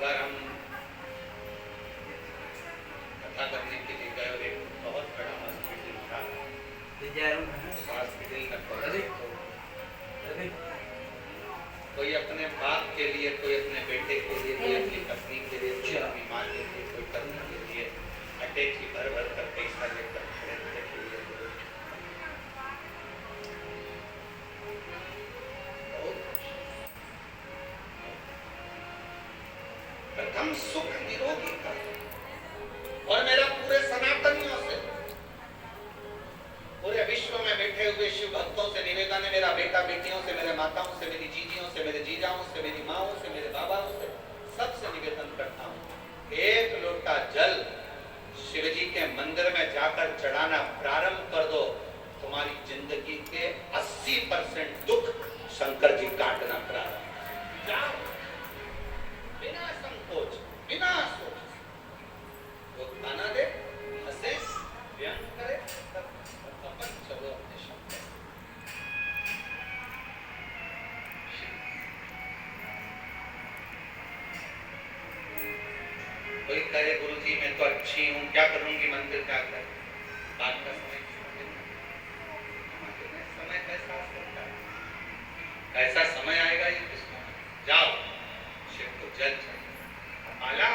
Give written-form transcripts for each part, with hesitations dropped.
बार हम कथा करने के लिए गए और एक बहुत बड़ा हॉस्पिटल था। हॉस्पिटल कोई अपने बाप के लिए, कोई अपने बेटे के लिए, कोई अपनी पत्नी के लिए, कोई अपनी माँ के लिए, कोई पत्नी के लिए अटैची भर भर कर पैसा लेकर खरीदने के लिए प्रथम सुख निरोगी का और मेरा पूरे सनातनियों से, पूरे विश्व में बैठे हुए शिव भक्तों से निवेदन है, मेरा बेटा बेटियों से, मेरे माताओं से, मेरी जीजियों से, मेरे जीजाओं से, मेरी माओं से, मेरे बाबाओं से, सबसे निवेदन करता हूँ, एक लोटा जल शिवजी के मंदिर में जाकर चढ़ाना प्रारंभ कर दो, तुम्हारी जिंदगी के 80% दुख शंकर जी काटना प्रारंभ जाओ, बिना संकोच, बिना सोच। वो खाना दे, हंसे, व्यंग करे, अपन चलो अपने शंकर। कोई कहे गुरुजी मैं तो अच्छी हूँ, क्या करूंगी मंदिर जाकर? बात का समय कैसा होता है, कैसा समय आएगा ये किसको? जाओ शिव को जल चढ़ाओ, आला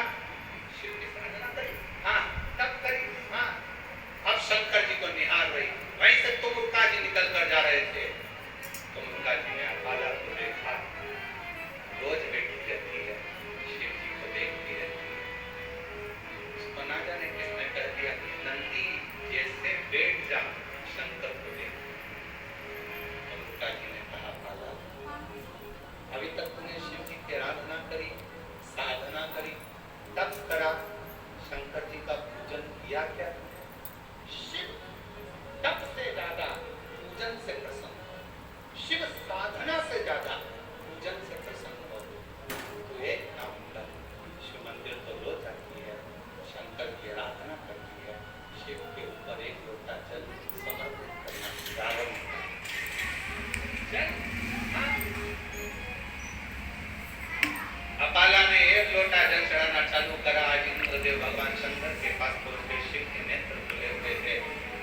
शिव की साधना करी, हाँ तब करी, हाँ अब शंकर जी को निहार रही। वहीं से तुमुलका जी निकल कर जा रहे थे, तुमुलका जी ने आला को देखा, रोज बैठी रहती है, शिव जी को देखती रहती है। उसको ना जाने किसने कह दिया, नंदी जैसे बैठ जा शंकर को देख। तुमुलका जी ने कहा, आला अभी तक तूने शिव जी की आराधना करी, साधना करी, तप करा, शंकर जी का पूजन किया क्या? शिव तप से ज्यादा पूजन से प्रसन्न, शिव साधना से ज्यादा पूजन से प्रसन्न हो। तो एक काम कर, शिव मंदिर तो रोज जाती है, शंकर की आराधना करती है, शिव के ऊपर एक लोटा जल समर्पित करना प्रारंभ कर। अपाला ने एक लोटा जल चढ़ाना चालू करा। आज इंद्रदेव भगवान शंकर के पास पहुंचे, शिव के नेत्र खुले हुए थे।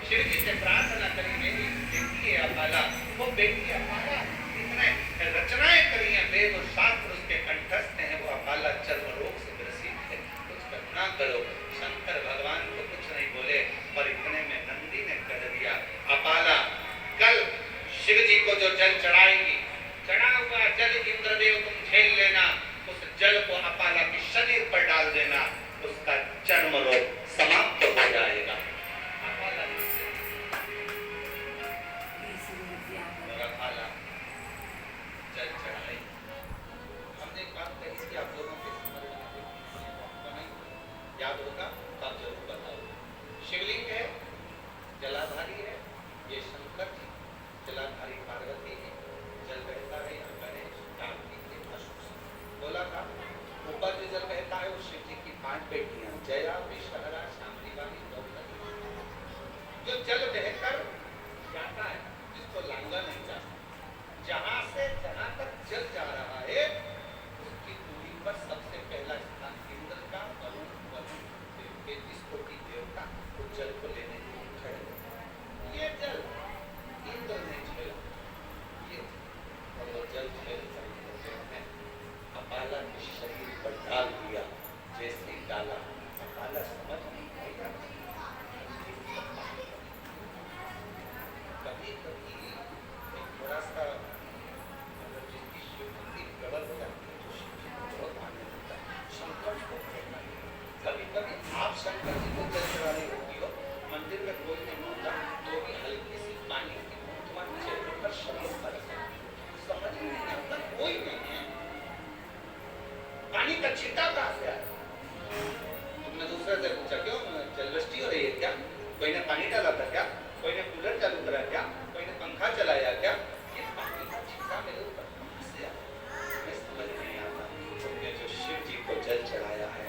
शिव जी से प्रार्थना करी, मेरी बेटी है अपाला, वो बेटी अपाला इतने रचनाएं करी हैं, वेद और शास्त्र उसके कंठस्थ हैं, वो अपाला चर्म रोग से ग्रसित है, कुछ करना करो। शंकर भगवान को कुछ नहीं बोले, पर इतने में नंदी ने कह दिया, अपाला कल शिव जी को जो जल चढ़ाएगी, चढ़ा हुआ जल इंद्रदेव तुम झेल लेना, उस जल को अपाला के शरीर पर डाल देना, उसका चर्म रोग समाप्त हो जाएगा। अपाला जल चढ़ाई। हमने बात कही थी, आप लोगों के समझ में याद होगा तो आप जरूर बताओ। शिवलिंग है, जलाधारी है, ये शंकर जी, जलाधारी पार्वती है, जल बहता है यहाँ गणेश, कार्तिक, अशोक बोला था। ऊपर जो जल बहता है वो शिव जी की 5 बेटियां, जया, विषहरा, शांति वाली, द्रौपदी। जो जल बहकर जाता है, जिसको लांगा नहीं जाता, जहां से जहां तक जल जा रहा है उसकी दूरी पर सबसे पहला स्थान इंद्र का, वरुण, तेतीस कोटि देवता वो जल को लेने के लिए खड़े। ये जल इंद्र ने झेला, ये और वो जल झेल कर अपाला के शरीर पर डाल दिया। जैसे डाला, अपाला समझ नहीं पाएगा। कभी कभी एक थोड़ा सा मतलब जिसकी शिव भक्ति प्रबल हो जाती है, जो शिव जी को बहुत मानने लगता है, शंकर को कहना है। कभी कभी आप शंकर जी को जल चढ़ा रही होती हो, मंदिर में कोई नहीं होता, तो भी हल्की सी पानी की बूंद तुम्हारे चेहरे पर शरीर पर समझ में नहीं आता, कोई नहीं है, पानी का छिट्टा कहां से आया? तुमने दूसरे से पूछा, क्यों जलवृष्टि हो रही है क्या? कोई ने पानी डाला था क्या? कोई ने कूलर चालू करा क्या? कोई ने पंखा चलाया क्या? ये पानी का छिट्टा मेरे ऊपर कहां से आया? मैं समझ नहीं आता। तुमने जो शिव जी को जल चढ़ाया है,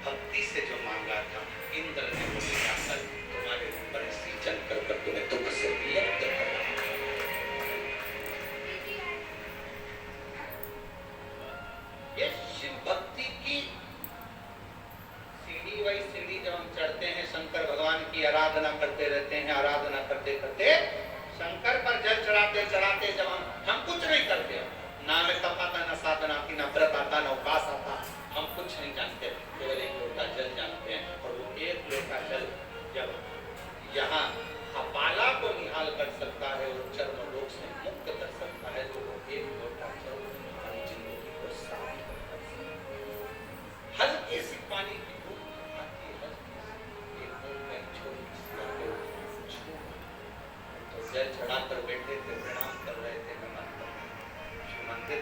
भक्ति से जो मांगा था, इंद्र ने बोले जाकर तुम्हारे ऊपर इसी जल कर तुम्हें दुख से मुक्त करा। ये शिव भक्ति की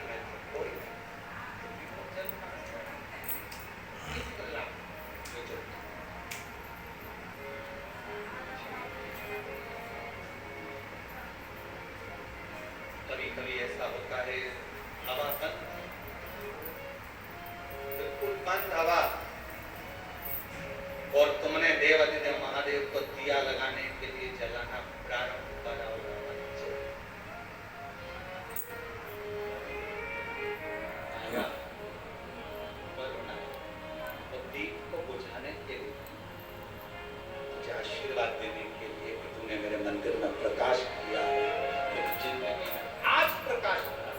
में कोई जल कहाँ से आया? इस लाभ जो जल कभी कभी ऐसा होता है हवा बंद, बिल्कुल बंद हवा, और तुमने देवाधिदेव महादेव को दिया लगाने के लिए जलाना प्रारंभ करा और आया वरुण तो दीप को बुझाने के लिए, मुझे आशीर्वाद देने के लिए कि तूने मेरे मंदिर में प्रकाश किया, मेरी जिंदगी में आज प्रकाश हो रहा।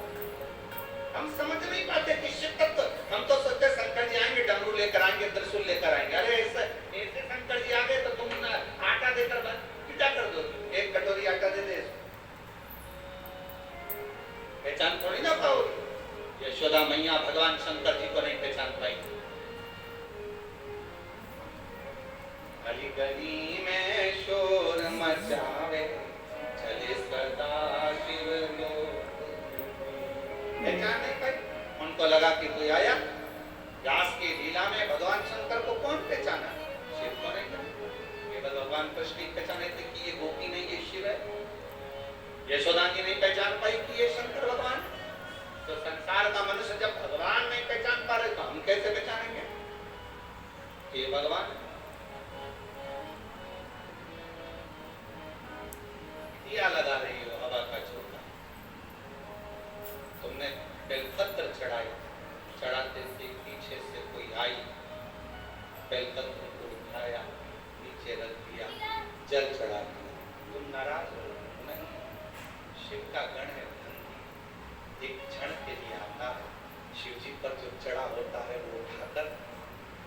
हम समझ नहीं पाते कि शिद्दत, हम तो सोचते शंकर जी आएंगे, डमरू लेकर आएंगे, त्रिशूल लेकर आएंगे। अरे ऐसे शंकर जी आ गए तो तुम आटा देकर क्या कर दो? एक कटोरी आटा दे दे, पहचान थोड़ी ना पाओगे। यशोदा मैया भगवान शंकर जी को नहीं पहचान पाई। गली गली में शोर मचावे चले सदा शिव लोग, पहचान नहीं पाई। उनको लगा कि कोई आया। व्यास की लीला में भगवान शंकर को कौन पहचाना? शिव को नहीं पहचाना, केवल भगवान कृष्ण ही पहचाने थे कि ये गोपी नहीं, ये शिव है। यशोदा जी नहीं पहचान पाई कि ये शंकर भगवान। तो संसार का मनुष्य जब भगवान नहीं पहचान पा रहे तो हम कैसे पहचानेंगे ये भगवान? दिया लगा रही हो हवा का झोंका, तुमने बेलपत्र चढ़ाई, चढ़ाते से पीछे से कोई आई, बेलपत्र को उठाया, नीचे रख दिया, जल चढ़ा दिया, तुम नाराज हो? नहीं। शिव का गण है, एक क्षण के लिए आता है, शिव जी पर जो चढ़ा होता है वो उठाकर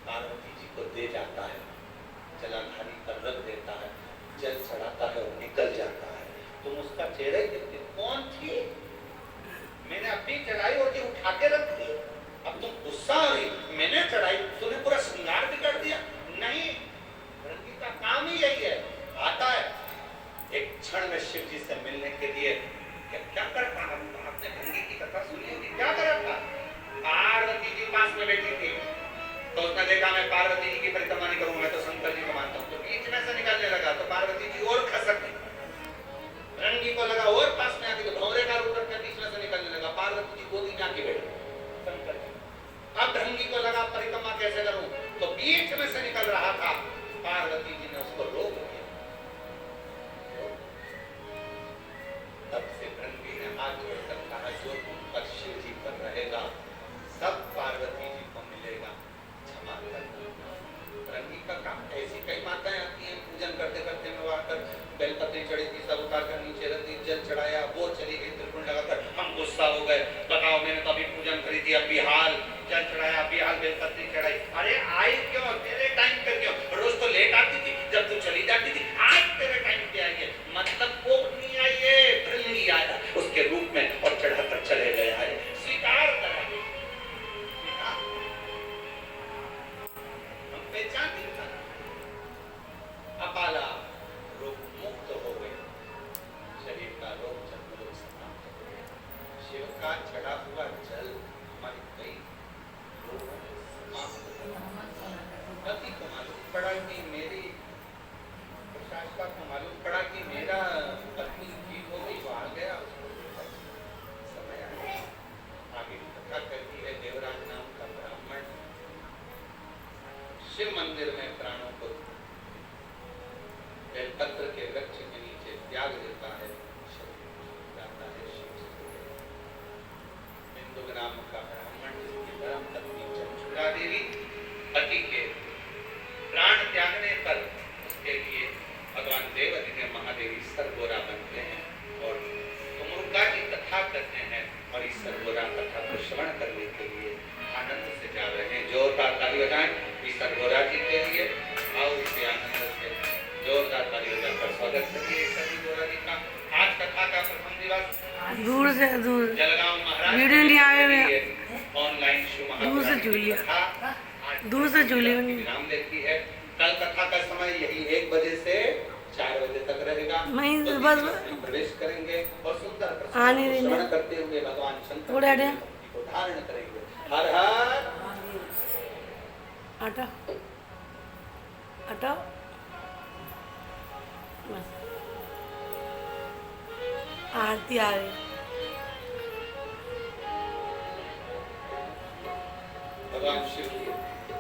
पार्वती जी को दे जाता है, जलाधारी पर रख देता है, जल चढ़ाता है और निकल जाता है। तुम उसका चेहरा ही देखते, कौन थी? मैंने अपनी चढ़ाई होती उठा के रख दी, अब तुम गुस्सा हो रही, मैंने चढ़ाई, तूने पूरा श्रृंगार बिगाड़ दिया। नहीं, रंगी का काम ही यही है, आता है एक क्षण में शिव जी से मिलने के लिए। क्या करता? आपने रंगी की कथा सुनी होगी, क्या करा था? पार्वती जी पास में बैठी थी, तो उसने देखा मैं पार्वती जी की परिक्रमा नहीं करूंगा, मैं तो शंकर जी को मानता हूँ, तो बीच में से निकलने लगा, तो पार्वती जी और खसक गई। रंगी को लगा और पास में आके, तो भौरे का रूप रखकर बीच में से निकलने लगा, पार्वती जी गोदी में आके बैठी शंकर जी। अब रंगी को लगा परिक्रमा कैसे करूं, तो बीच में से निकल रहा था, पार्वती जी ने उसको रोक दिया। तब से रंगी ने हाथ जोड़कर कहा, जो तुम पर शिव जी पर रहेगा सब पार्वती जी को मिलेगा, क्षमा करना। रंगी का काम, ऐसी कई माताएं आती हैं, पूजन करते करते में आकर बेलपत्री चढ़ी थी, सब उतार कर नीचे रख दी, जल चढ़ाया, वो चली गई त्रिपुण लगाकर, हम गुस्सा हो गए, बताओ मैंने तो अभी पूजन करी थी, अब बिहाल जल चढ़ाया, बिहाल बेलपत्री चढ़ाई। अरे आई क्यों? तेरे टाइम पे क्यों? रोज तो लेट आती थी जब तू चली जाती थी, आज तेरे टाइम पे आई है। मतलब वो नहीं आई है, भृंगी आया उसके रूप में और चढ़ाकर चले गए। आए स्वीकार करा, हम पहचान नहीं था। अपाला रोग मुक्त हो गए, शरीर का रोग जन्म रोग समाप्त हो गया। शिव का चढ़ा हुआ जल हमारी कई रोगों में समाप्त हो गया। पति को मालूम पड़ा कि मेरी शास्त्रा को मालूम पड़ा कि मेरा पत्नी ठीक हो गई, वो आ गया, उसको समय आया। आगे कथा करती है, देवराज नाम का ब्राह्मण शिव मंदिर में प्राणों को बेलपत्र के वृक्ष के नीचे त्याग देता है, जाता है शिव जी। हिंदू नाम का ब्राह्मण जिसकी धर्म पत्नी चंचुला देवी, पति के प्राण त्यागने पर उसके लिए भगवान देवाधिदेव महादेव ईश्वर गोरा बनते हैं और तुमुरुका की कथा करते हैं, और ईश्वर गोरा कथा को श्रवण करने के लिए आनंद से जा रहे हैं। जोरदार ताली बजाएं ईश्वर गोरा जी के लिए, और इसे आनंद से जोरदार ताली बजाकर स्वागत करिए ईश्वर गोरा जी का। आज कथा का प्रथम दिवस दूर से दूर जलगांव महाराज वीडियो नहीं आए हुए, ऑनलाइन शुभ दूर से झूलिया, दूर से झूली विराम देती है। कल कथा का समय यही 1 बजे से 4 बजे तक रहेगा। नहीं, तो बस- में प्रवेश करेंगे और सुंदर प्रसंग आने को देना। श्रवण करते हुए भगवान शंकर थोड़ा की आगे। भक्ति को धारण करेंगे। हर हर हटो हटो बस आरती आ गई। भगवान शिव की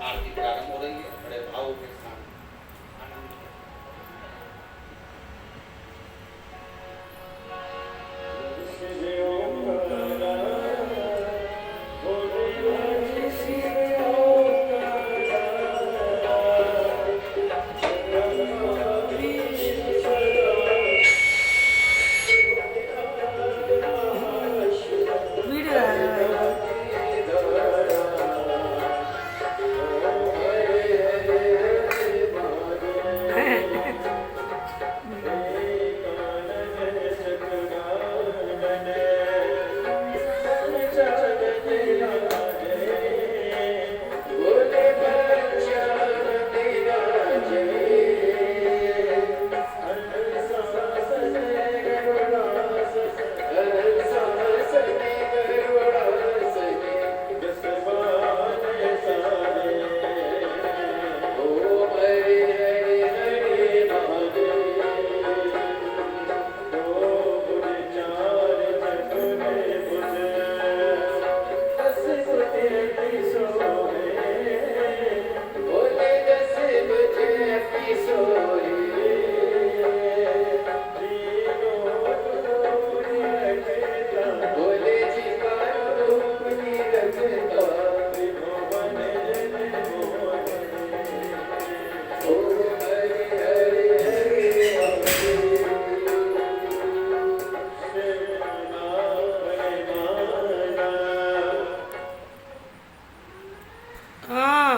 आरती प्रारंभ हो रही है बड़े भाव के साथ। वीडियो आ रहा हाँ।